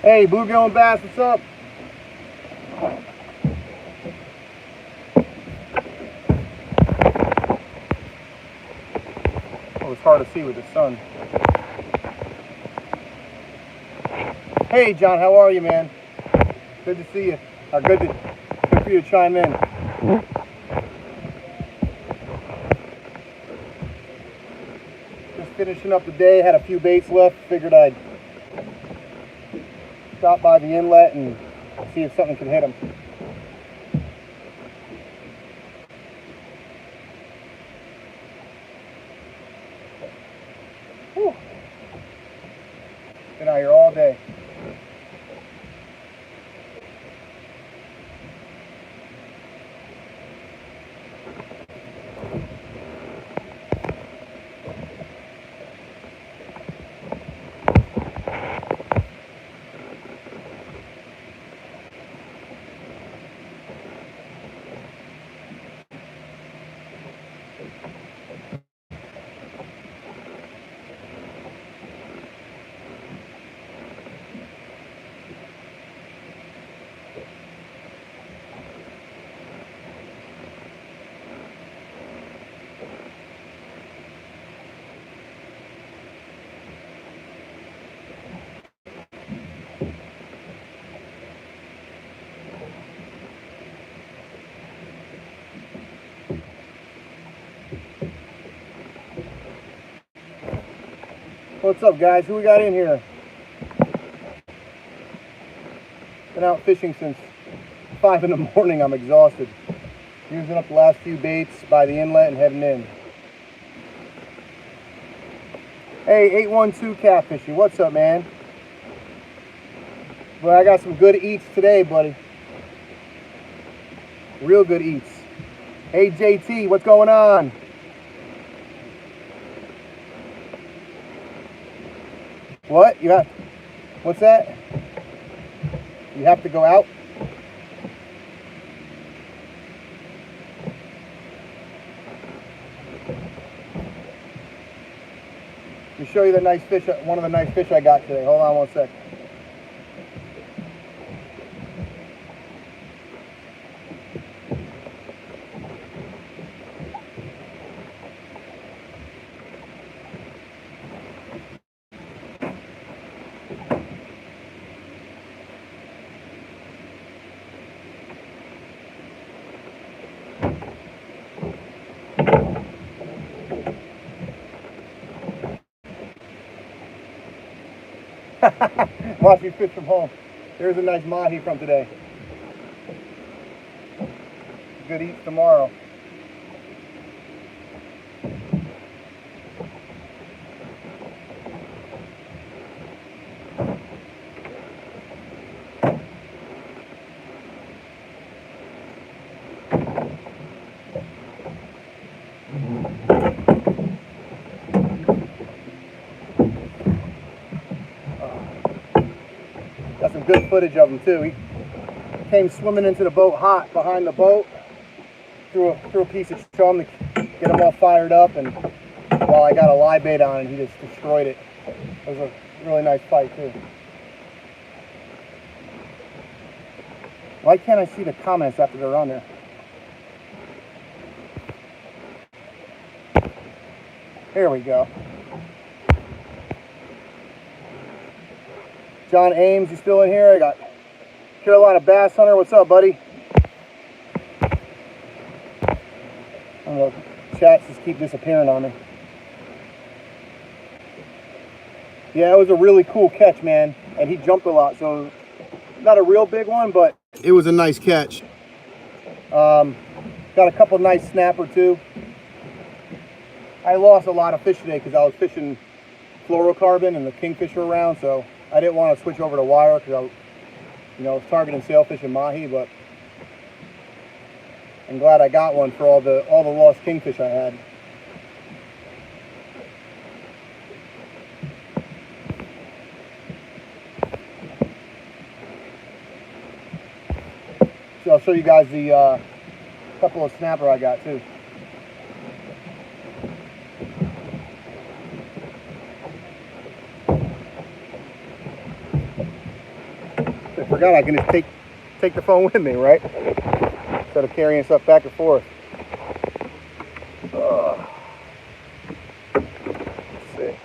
Hey, Bluegill and Bass, what's up? Oh, it's hard to see with the sun. Hey, John, how are you, man? Good to see you. Good for you to chime in. Just finishing up the day, had a few baits left. Figured I'd stop by the inlet and see if something can hit them. Whew. Been out here all day. What's up, guys? Who we got in here? Been out fishing since 5 in the morning. I'm exhausted. Using up the last few baits by the inlet and heading in. Hey, 812 Catfishing. What's up, man? Well, I got some good eats today, buddy. Real good eats. Hey, JT, what's going on? What? What's that? You have to go out? Let me show you the nice fish, one of the nice fish I got today. Hold on one sec. Watch me fish from home. There's a nice mahi from today. Good eats tomorrow. Got some good footage of him too. He came swimming into the boat hot behind the boat. Threw a piece of chum to get him all fired up, and while I got a live bait on it, he just destroyed it. It was a really nice fight too. Why can't I see the comments after they're on there? There we go. John Ames, you still in here? I got Carolina Bass Hunter. What's up, buddy? I don't know, chats just keep disappearing on me. Yeah, it was a really cool catch, man. And he jumped a lot, so not a real big one, but it was a nice catch. Got a couple nice snapper too. I lost a lot of fish today because I was fishing fluorocarbon and the kingfisher around, so I didn't want to switch over to wire because I was targeting sailfish and mahi, but I'm glad I got one for all the lost kingfish I had. So I'll show you guys the couple of snapper I got too. forgot I can just take the phone with me, right? Instead of carrying stuff back and forth. Let's see.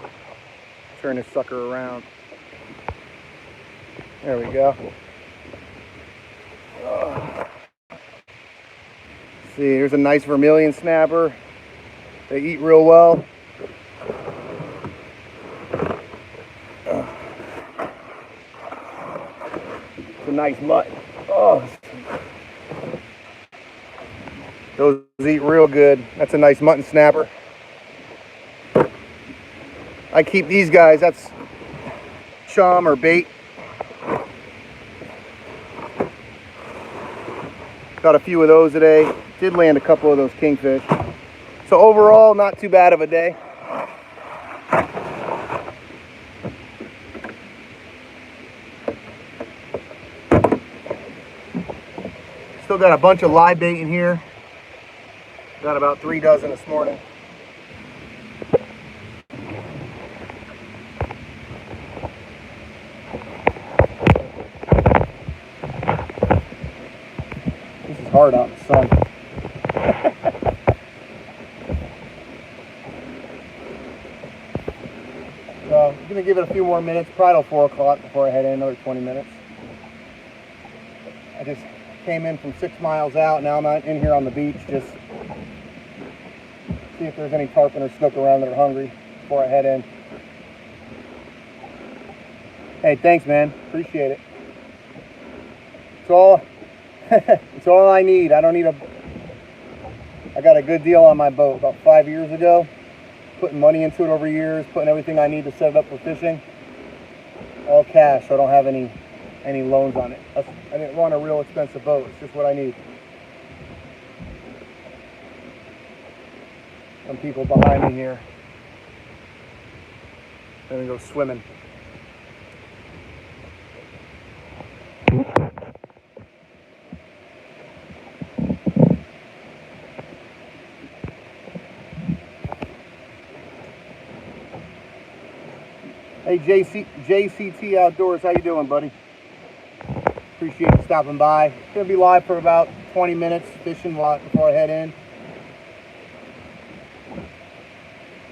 Turn this sucker around. There we go. See, here's a nice vermilion snapper. They eat real well. It's a nice mutton. Oh, those eat real good. That's a nice mutton snapper. I keep these guys, that's chum or bait. Got a few of those today. Did land a couple of those kingfish. So overall, not too bad of a day. Still got a bunch of live bait in here. Got about 3 dozen this morning. This is hard out in the sun. So I'm gonna give it a few more minutes, probably till 4 o'clock before I head in, another 20 minutes. I just came in from 6 miles out. Now I'm out in here on the beach, just see if there's any tarpon or snook around that are hungry before I head in. Hey, thanks, man. Appreciate it. It's all, it's all I need. I don't need I got a good deal on my boat about 5 years ago. Putting money into it over years, putting everything I need to set it up for fishing. All cash, so I don't have any loans on it. I didn't want a real expensive boat. It's just what I need. Some people behind me here. Then we go swimming. Hey, JCT Outdoors, how you doing, buddy? Appreciate you stopping by. Gonna be live for about 20 minutes fishing before I head in.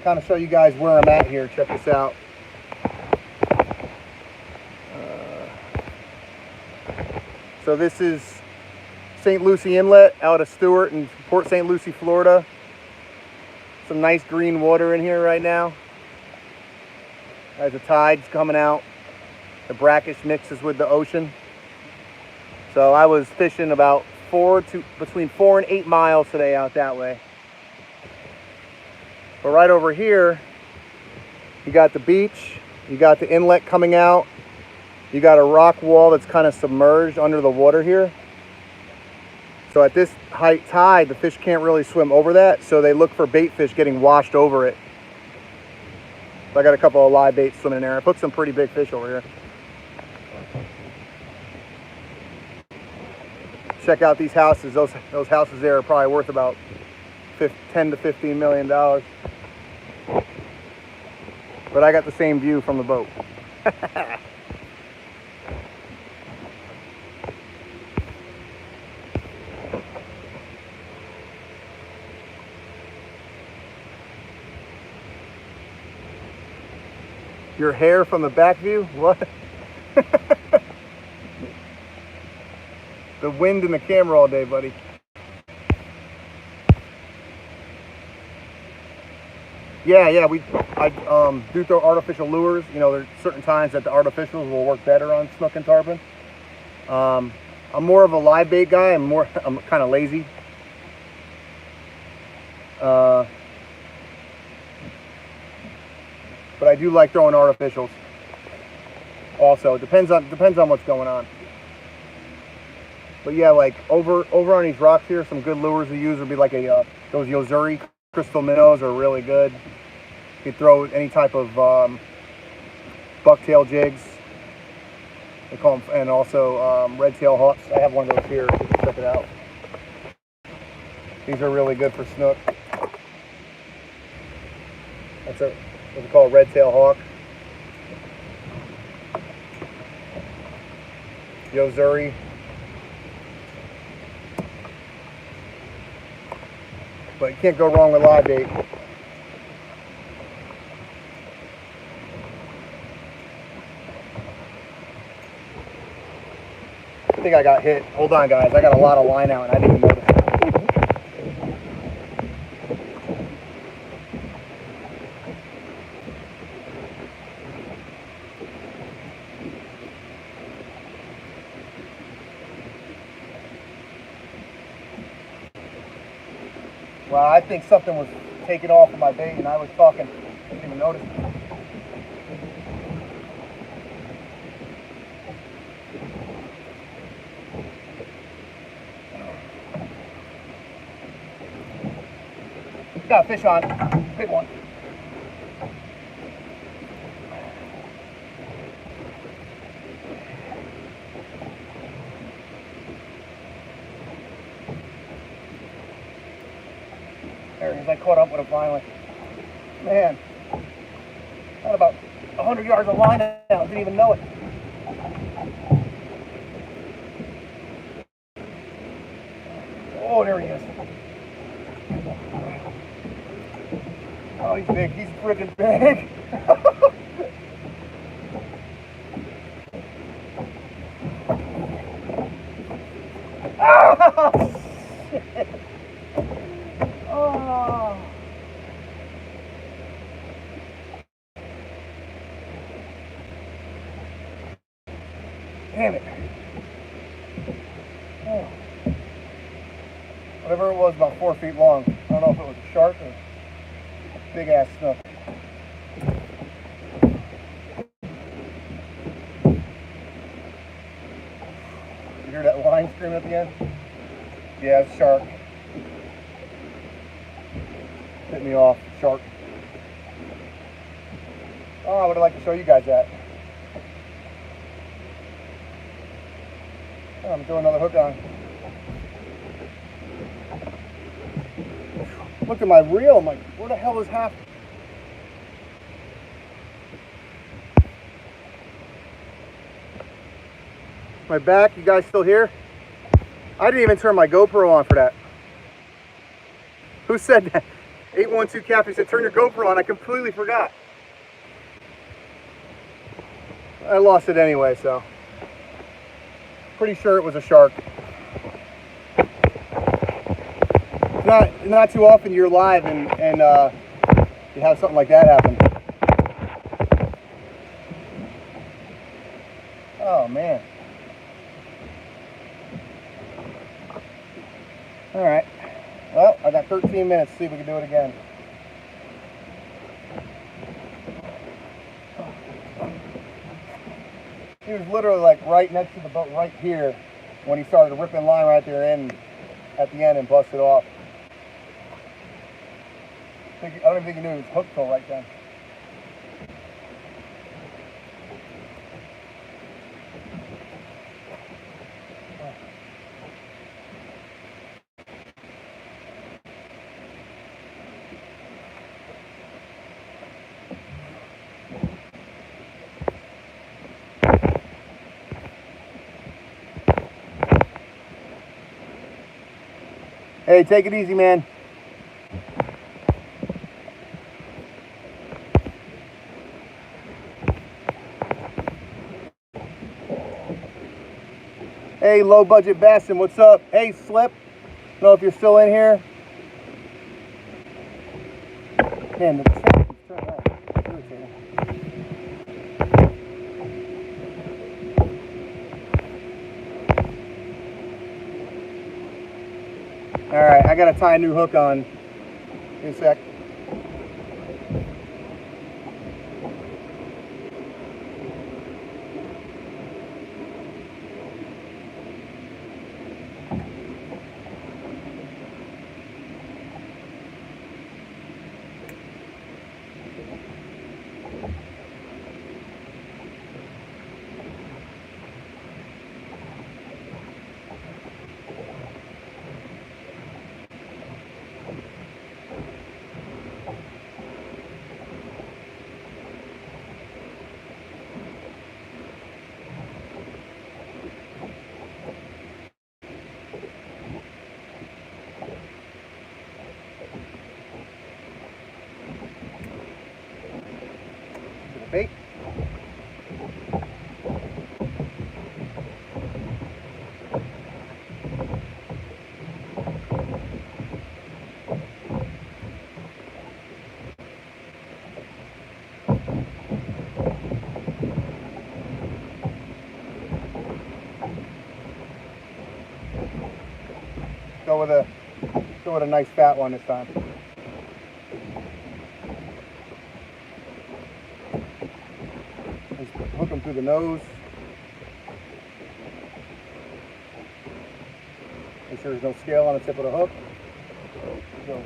Kind of show you guys where I'm at here. Check this out. So this is St. Lucie Inlet out of Stewart in Port St. Lucie, Florida. Some nice green water in here right now. As the tide's coming out, the brackish mixes with the ocean. So I was fishing about between 4 and 8 miles today out that way. But right over here, you got the beach, you got the inlet coming out, you got a rock wall that's kind of submerged under the water here. So at this high tide, the fish can't really swim over that, so they look for bait fish getting washed over it. So I got a couple of live baits swimming in there. I put some pretty big fish over here. Check out these houses. Those houses there are probably worth about $10 to $15 million. But I got the same view from the boat. Your hair from the back view? What? The wind in the camera all day, buddy. Yeah, I do throw artificial lures. You know, there's certain times that the artificials will work better on snook and tarpon. I'm more of a live bait guy. I'm kind of lazy. But I do like throwing artificials. Also, depends on what's going on. But yeah, like over on these rocks here, some good lures to use would be like those Yo-Zuri crystal minnows are really good. You could throw any type of bucktail jigs. They call them, and also red tail hawks. I have one of those here. You can check it out. These are really good for snook. That's what they call a red tail hawk. Yo-Zuri. But you can't go wrong with live bait. I think I got hit. Hold on, guys. I got a lot of line out and I didn't even notice. Well, I think something was taken off of my bait and I was talking. I didn't even notice. Got a fish on. Big one. There he is. I caught up with him finally. Man, had about 100 yards of line out. Didn't even know it. Oh, there he is. Oh, he's big. He's freaking big. Oh, shit. Oh. Damn it. Oh. Whatever it was, about 4 feet long. I don't know if it was a shark or a big ass snook. You hear that line screaming at the end? Yeah, it's a shark. Hit me off, shark. Oh, I would have liked to show you guys that. Oh, I'm throwing another hook on. Look at my reel. I'm like, where the hell is half? My back, you guys still here? I didn't even turn my GoPro on for that. Who said that? 812 Captain said, turn your GoPro on. I completely forgot. I lost it anyway, so. Pretty sure it was a shark. It's not too often you're live and you have something like that happen. Oh, man. All right. Well, I got 13 minutes to see if we can do it again. He was literally like right next to the boat right here when he started ripping line right there in at the end and busted off. I don't even think he knew he was hooked till right then. Hey, take it easy, man. Hey, low budget Bassin, what's up? Hey, Slip. Don't know if you're still in here. Man, the chat is turned off. Irritating. All right, I gotta tie a new hook on. Give me a sec. Go with a nice fat one this time. Just hook them through the nose. Make sure there's no scale on the tip of the hook. So,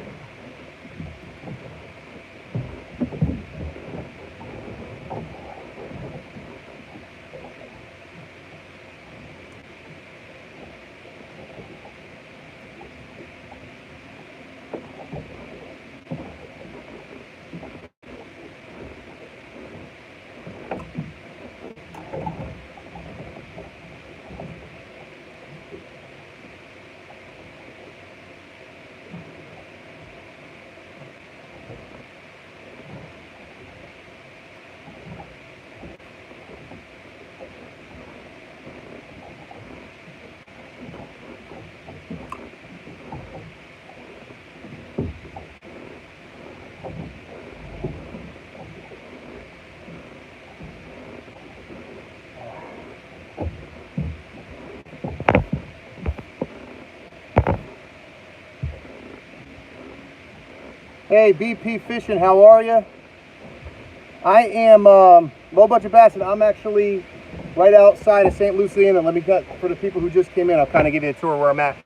hey, BP Fishing, how are you? I am Low Budget Bass, and I'm actually right outside of St. Lucie. And let me cut for the people who just came in. I'll kind of give you a tour where I'm at.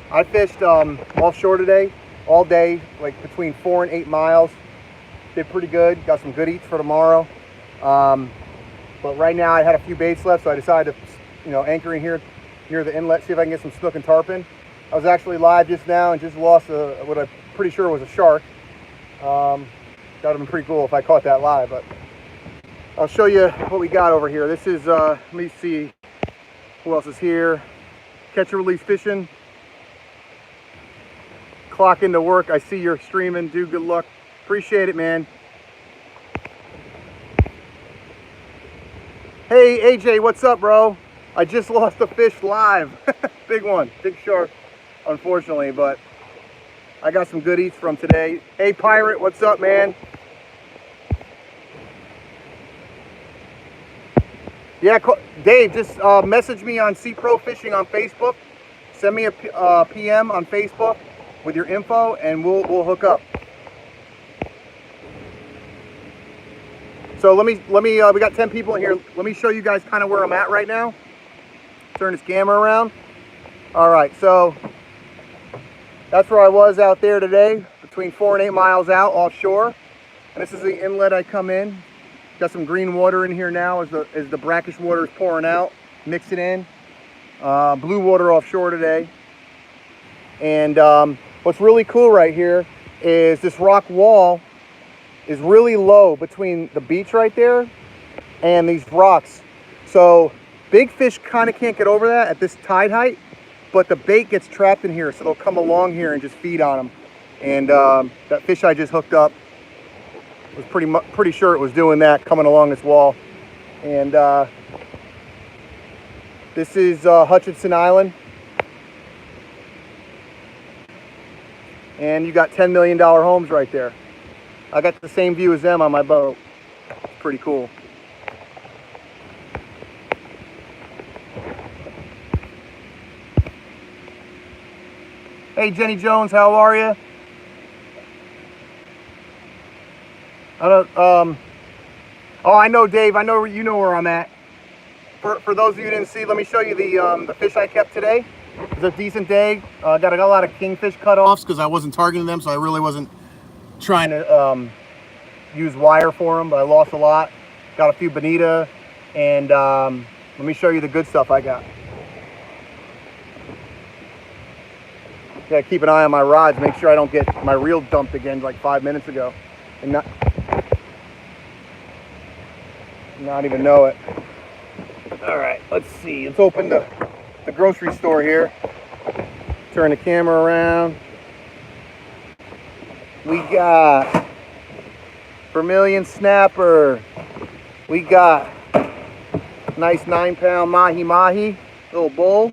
I fished offshore today, all day, like between 4 and 8 miles. Did pretty good. Got some good eats for tomorrow. But right now I had a few baits left, so I decided to, anchor in here near the inlet, see if I can get some snook and tarpon. I was actually live just now and just lost what I'm pretty sure was a shark. That would have been pretty cool if I caught that live, but I'll show you what we got over here. This is, let me see who else is here. Catch and Release Fishing. Clock into work. I see you're streaming. Do good luck. Appreciate it, man. Hey, AJ, what's up, bro? I just lost a fish live. Big one, big shark, unfortunately, but I got some good eats from today. Hey, Pirate, what's up, man? Yeah, Dave, just message me on Sea Pro Fishing on Facebook. Send me a PM on Facebook with your info, and we'll hook up. So let me we got 10 people in here. Let me show you guys kind of where I'm at right now. Turn this camera around. All right, so that's where I was out there today, between 4 and 8 miles out offshore. And this is the inlet I come in. Got some green water in here now as the brackish water is pouring out. Mix it in. Blue water offshore today. And what's really cool right here is this rock wall is really low between the beach right there and these rocks. So big fish kind of can't get over that at this tide height, but the bait gets trapped in here, so they'll come along here and just feed on them. And that fish I just hooked up was pretty sure it was doing that, coming along this wall. And this is Hutchinson Island. And you got $10 million homes right there. I got the same view as them on my boat. It's pretty cool. Hey, Jenny Jones, how are you? Oh, I know, Dave. I know you know where I'm at. For those of you who didn't see, let me show you the fish I kept today. It was a decent day. Got a lot of kingfish cut-offs because I wasn't targeting them, so I really wasn't trying to use wire for them, but I lost a lot. Got a few bonita, and let me show you the good stuff I got. Gotta keep an eye on my rods, make sure I don't get my reel dumped again like 5 minutes ago and not even know it. All right, let's see. Let's open the grocery store here. Turn the camera around. We got Vermilion Snapper. We got nice 9-pound mahi-mahi, little bull.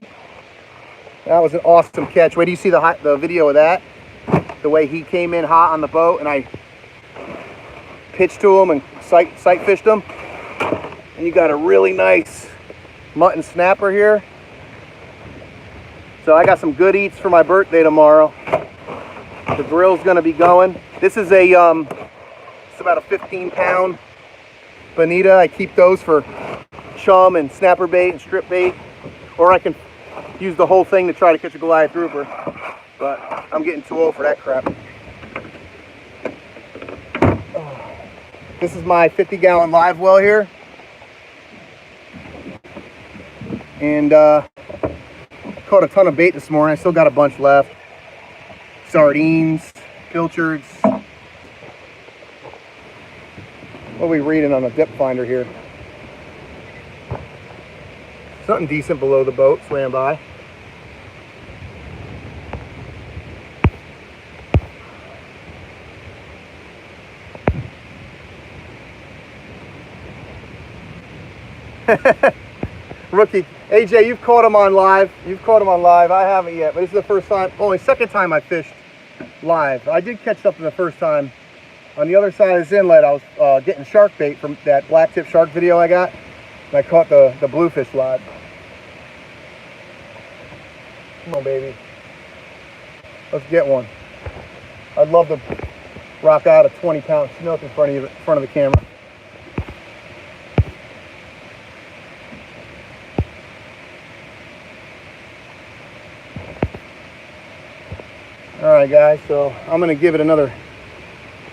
That was an awesome catch. Wait till you see the video of that. The way he came in hot on the boat, and I pitched to him and sight fished him. And you got a really nice mutton snapper here. So I got some good eats for my birthday tomorrow. The grill's gonna be going. This is a it's about a 15-pound bonita. I keep those for chum and snapper bait and strip bait, or I can use the whole thing to try to catch a Goliath grouper, but I'm getting too old for that crap. This is my 50-gallon live well here, and caught a ton of bait this morning. I still got a bunch left. Sardines, pilchards. What are we reading on the dip finder here? Something decent below the boat swam by. Rookie, AJ, you've caught them on live. You've caught them on live. I haven't yet, but this is the first time, only second time I fished live. I did catch something the first time. On the other side of this inlet, I was getting shark bait from that black tip shark video I got. And I caught the bluefish live. Come on, baby. Let's get one. I'd love to rock out a 20-pound snook in front of the camera. All right, guys, so I'm gonna give it another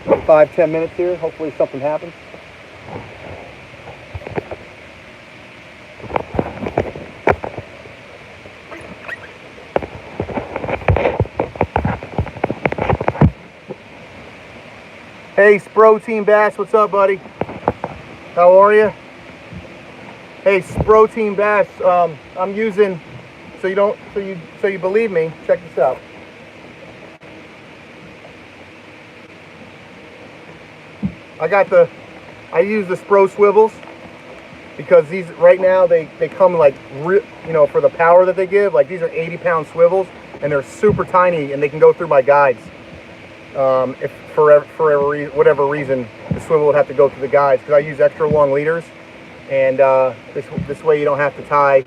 5-10 minutes here. Hopefully something happens. Hey, Spro Team Bass, what's up, buddy? How are you? Hey, Spro Team Bass, I'm using, so you believe me, check this out. I use the Spro swivels because these right now they come like for the power that they give. Like these are 80-pound swivels and they're super tiny and they can go through my guides. If for whatever reason the swivel would have to go through the guides, because I use extra long leaders, and this way you don't have to tie.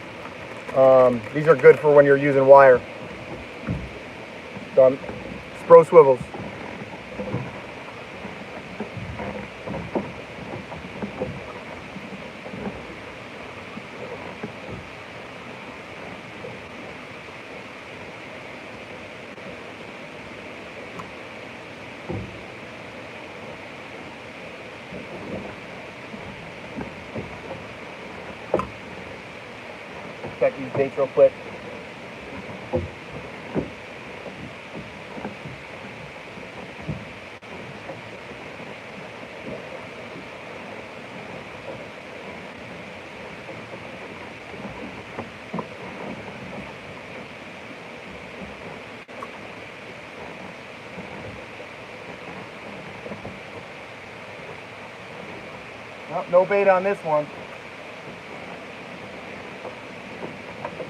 These are good for when you're using wire. So Spro swivels. Check these baits real quick. Well, no bait on this one.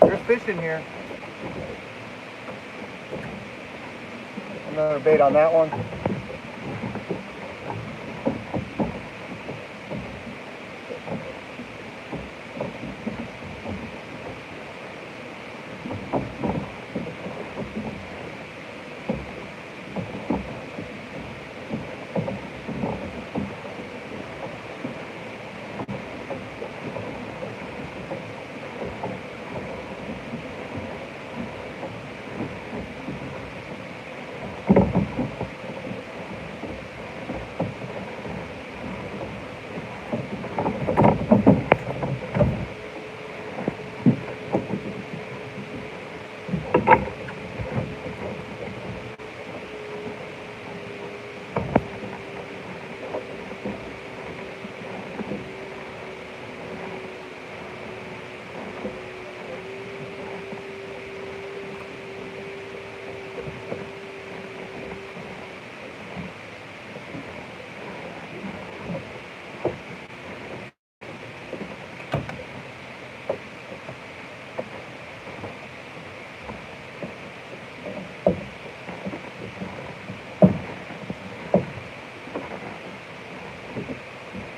There's fish in here. Another bait on that one.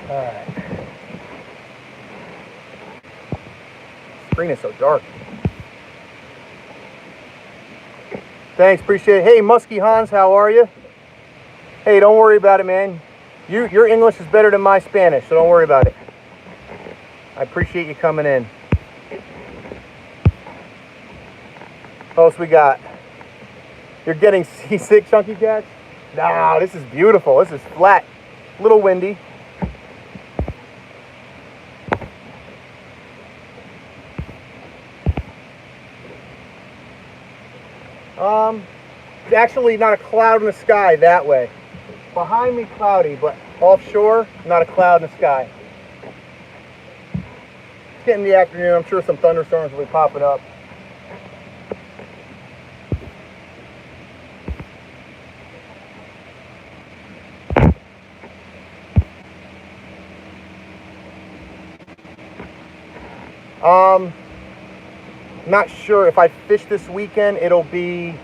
All right. Screen is so dark. Thanks, appreciate it. Hey, Muskie Hans, how are you? Hey, don't worry about it, man. Your English is better than my Spanish, so don't worry about it. I appreciate you coming in. What else we got? You're getting seasick, Chunky Cats? Nah, this is beautiful. This is flat. A little windy. Actually not a cloud in the sky that way. Behind me cloudy, but offshore, not a cloud in the sky. It's getting the afternoon. I'm sure some thunderstorms will be popping up. Not sure if I fish this weekend, it'll be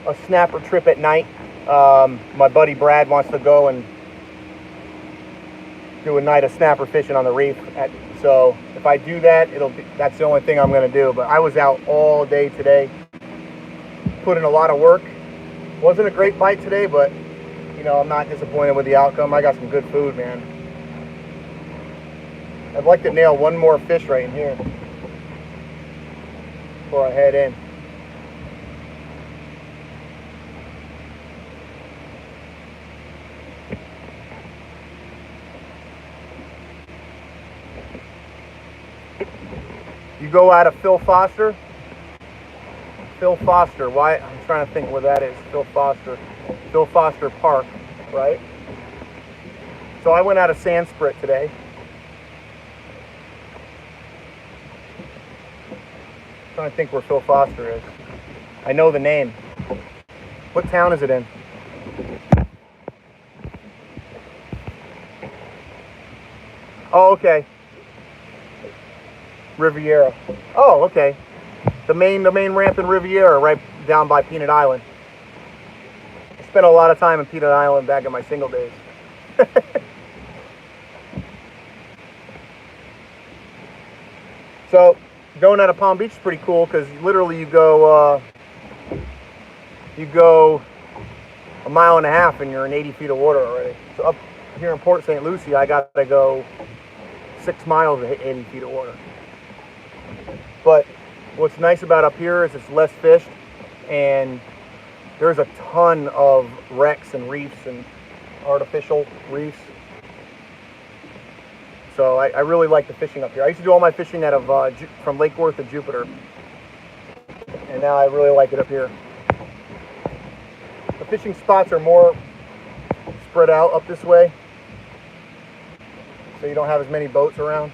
a snapper trip at night. My buddy Brad wants to go and do a night of snapper fishing on the reef. So if I do that, that's the only thing I'm going to do. But I was out all day today, put in a lot of work. Wasn't a great bite today, but you know, I'm not disappointed with the outcome. I got some good food, man. I'd like to nail one more fish right in here before I head in. You go out of Phil Foster? Phil Foster, why? I'm trying to think where that is. Phil Foster Park, right? So I went out of Sandsprit today. Trying to think where Phil Foster is. I know the name. What town is it in? Oh, okay. Riviera. Oh, okay. The main ramp in Riviera, right down by Peanut Island. I spent a lot of time in Peanut Island back in my single days. So going out of Palm Beach is pretty cool because literally you go a mile and a half and you're in 80 feet of water already. So up here in Port St. Lucie, I got to go 6 miles to hit 80 feet of water. But what's nice about up here is it's less fished, and there's a ton of wrecks and reefs and artificial reefs. So I really like the fishing up here. I used to do all my fishing out of from Lake Worth to Jupiter, and now I really like it up here. The fishing spots are more spread out up this way, so you don't have as many boats around.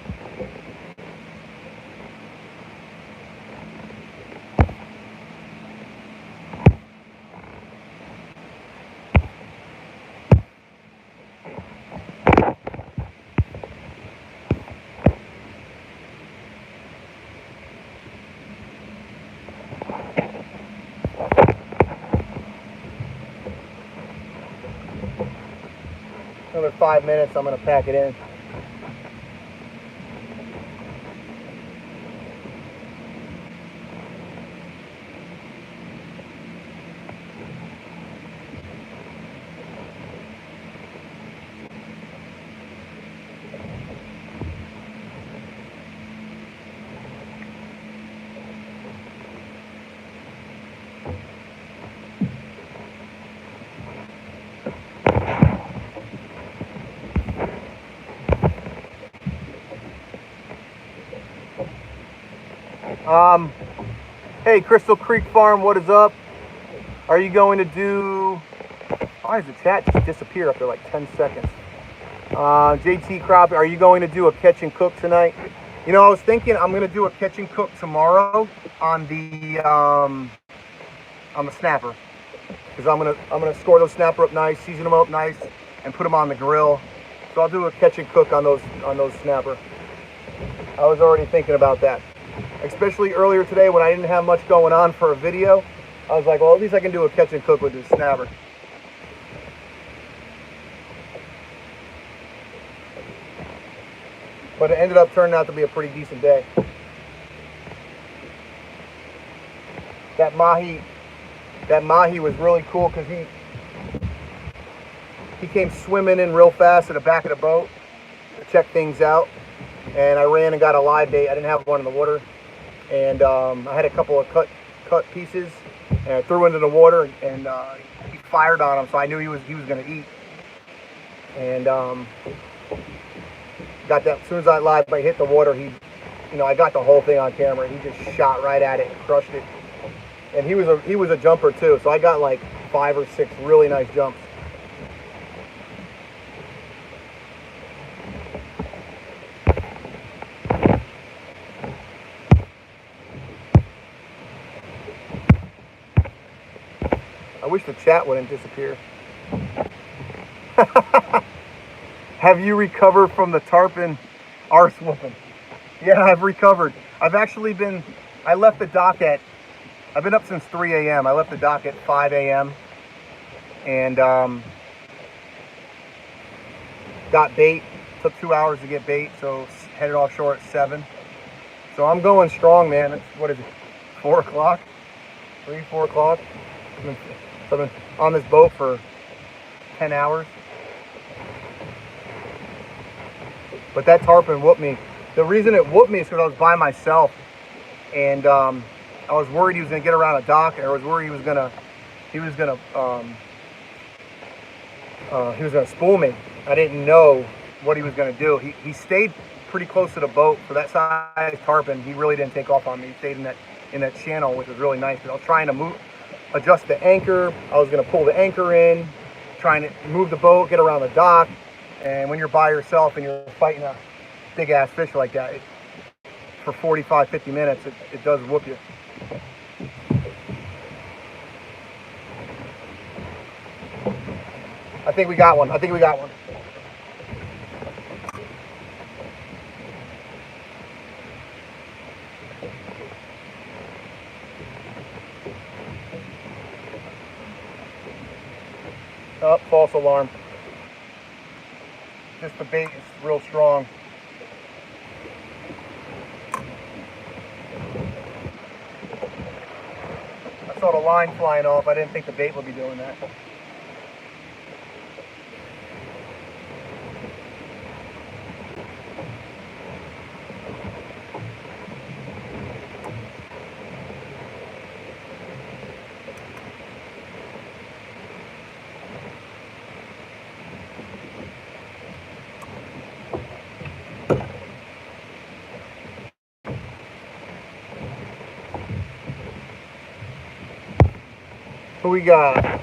Another 5 minutes, I'm going to pack it in. Hey, Crystal Creek Farm, what is up? Are you going to do... Why does the chat just disappear after like 10 seconds? JT Crop, are you going to do a catch and cook tonight? You know, I was thinking I'm going to do a catch and cook tomorrow on the snapper, because I'm gonna score those snapper up nice, season them up nice, and put them on the grill. So I'll do a catch and cook on those snapper. I was already thinking about that. Especially earlier today when I didn't have much going on for a video, I was like, well, at least I can do a catch and cook with this snapper. But it ended up turning out to be a pretty decent day. That mahi that mahi was really cool because he came swimming in real fast at the back of the boat to check things out, and I ran and got a live bait. I didn't have one in the water, and I had a couple of cut pieces, and I threw into the water, and he fired on him, so I knew he was going to eat. And got that as soon as that live bait hit the water. I got the whole thing on camera. He just shot right at it and crushed it. And he was a jumper too, so I got like 5 or 6 really nice jumps. I wish the chat wouldn't disappear. Have you recovered from the tarpon arse whooping? Yeah, I've recovered. I've actually been, I left the dock at, I've been up since 3 a.m. I left the dock at 5 a.m. and got bait. Took 2 hours to get bait, so headed offshore at 7. So I'm going strong, man. It's, what is it, 4 o'clock? 3, 4 o'clock? I've been on this boat for 10 hours. But that tarpon whooped me. The reason it whooped me is because I was by myself, and I was worried he was going to get around a dock, and I was worried he was going to spool me. I didn't know what he was going to do. He stayed pretty close to the boat for that size tarpon. He really didn't take off on me. He stayed in that channel, which was really nice. Because I was trying to adjust the anchor. I was going to pull the anchor in, trying to move the boat, get around the dock. And when you're by yourself and you're fighting a big ass fish like that, for 45, 50 minutes, it does whoop you. I think we got one. Oh, false alarm. Just the bait is real strong. I saw the line flying off. I didn't think the bait would be doing that. Who we got?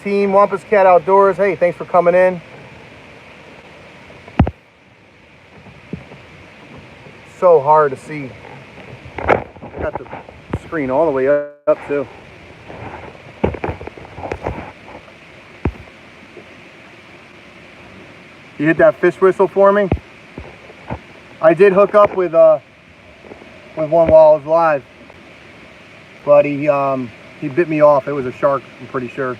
Team Wampus Cat Outdoors. Hey, thanks for coming in. So hard to see. I got the screen all the way up too. You hit that fish whistle for me? I did hook up with one while I was live, but he bit me off. It was a shark, I'm pretty sure.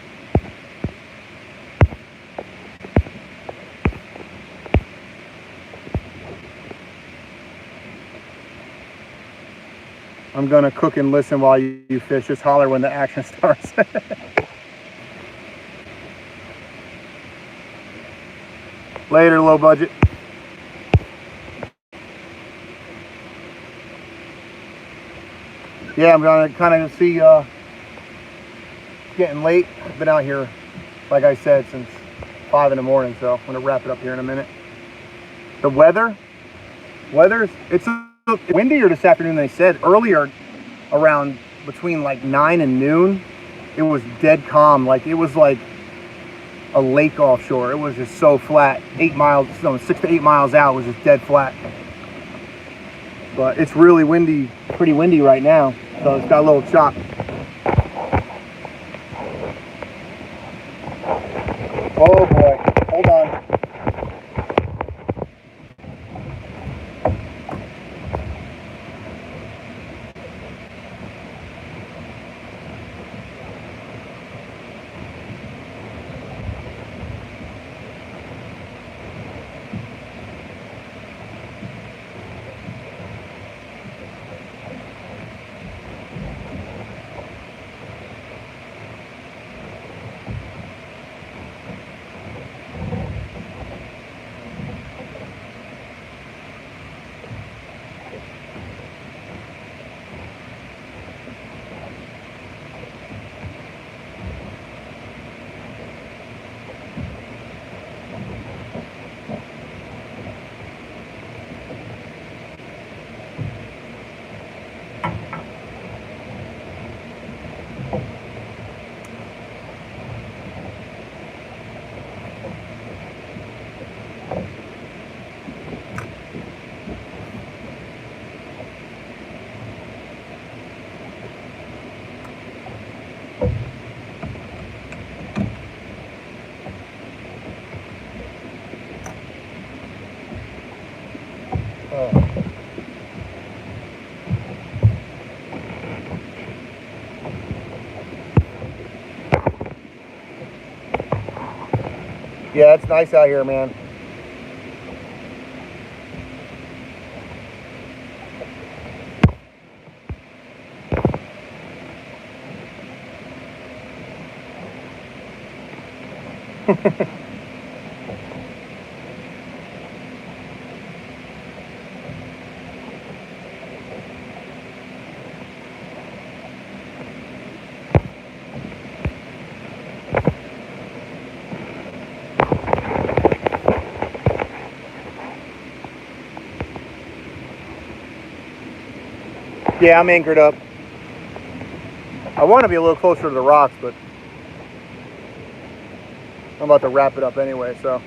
I'm gonna cook and listen while you fish. Just holler when the action starts. Later, low budget. Yeah, I'm gonna kind of see, getting late. I've been out here, like I said, since 5 in the morning, so I'm gonna wrap it up here in a minute. The weather's, it's windier this afternoon than they said. Earlier, around between like 9 and noon, it was dead calm. Like, it was like a lake offshore. It was just so flat. 6 to 8 miles out was just dead flat. But it's really windy, pretty windy right now. So it's got a little chop. Oh boy, hold on. Oh. Yeah, it's nice out here, man. Yeah, I'm anchored up. I want to be a little closer to the rocks, but I'm about to wrap it up anyway, so.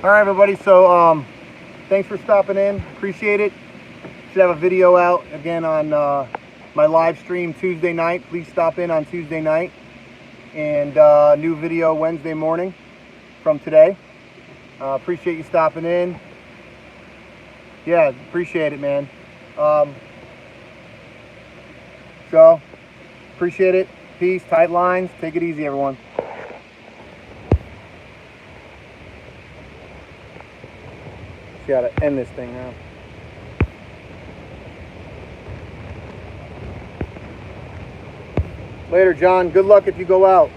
All right, everybody, so thanks for stopping in. Appreciate it. Should have a video out again on my live stream Tuesday night. Please stop in on Tuesday night. And new video Wednesday morning from today. Appreciate you stopping in. Yeah, appreciate it, man. So, appreciate it. Peace, tight lines. Take it easy, everyone. Gotta end this thing now. Later, John. Good luck if you go out.